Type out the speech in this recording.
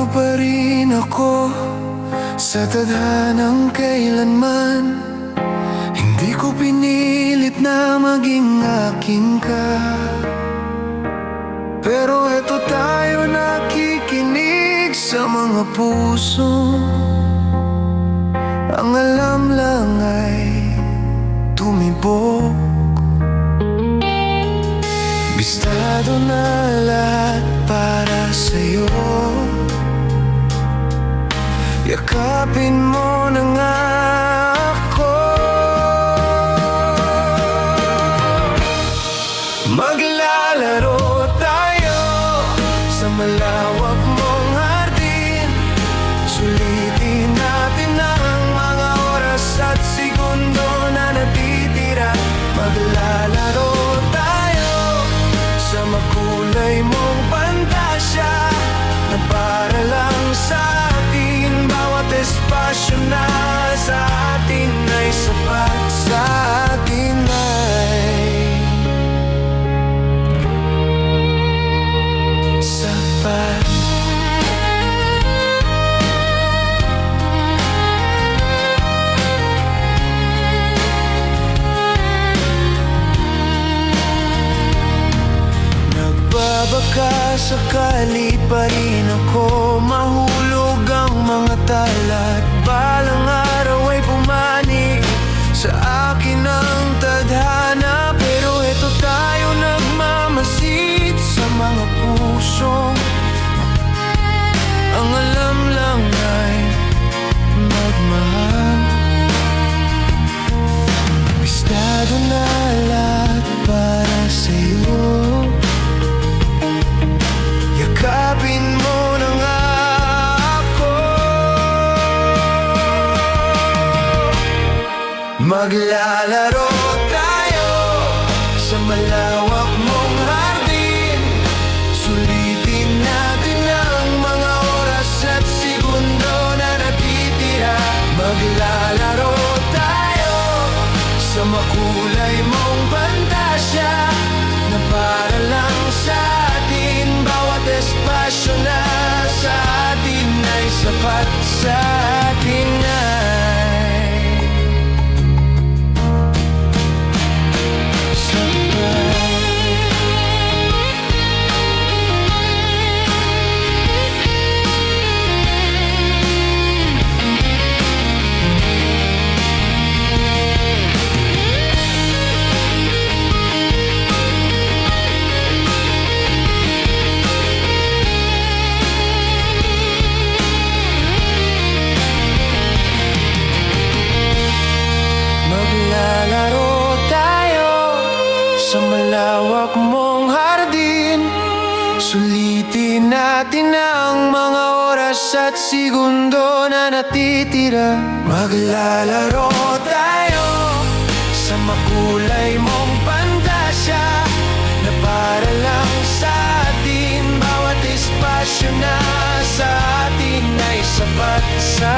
Nananalo pa rin ako sa tadhanang kailanman. Hindi ko pinilit na maging akin ka, pero eto tayo nakikinig sa mga puso. Ang alam lang ay tumibok. Bistado na lahat para sa'yo. Yakapin mo na nga ako. Maglalaro tayo sa malawak mong hardin. Sulitin natin ang mga oras at segundo na natitira. Maglalaro tayo sa makulay mong pantasya, na para lang sa atin bawat espasyo na sa atin ay sapat. Sa atin ay sapat. Baka sakali pa rin ako mahulog ang mga tala, at balang araw ay pumanig sa akin ang tadhana. Pero eto tayo nagmamasid sa mga pusong ang alam lang ay magmahal. Bistado na lahat para sa'yo. Yakapin mo na nga ako. Maglalaro tayo sa malawak mong hardin. Sulitin natin ang mga oras at segundo na natitira. Maglalaro tayo sa makulay mong pantasya, na para lang sa espasyo na sa atin ay sapat. Sa atin ay sapat. Maglalaro tayo sa malawak mong hardin. Sulitin natin ang mga oras at segundo na natitira. Maglalaro tayo sa makulay mong pantasya, na para lang sa atin bawat espasyo na sa atin ay sapat. Sa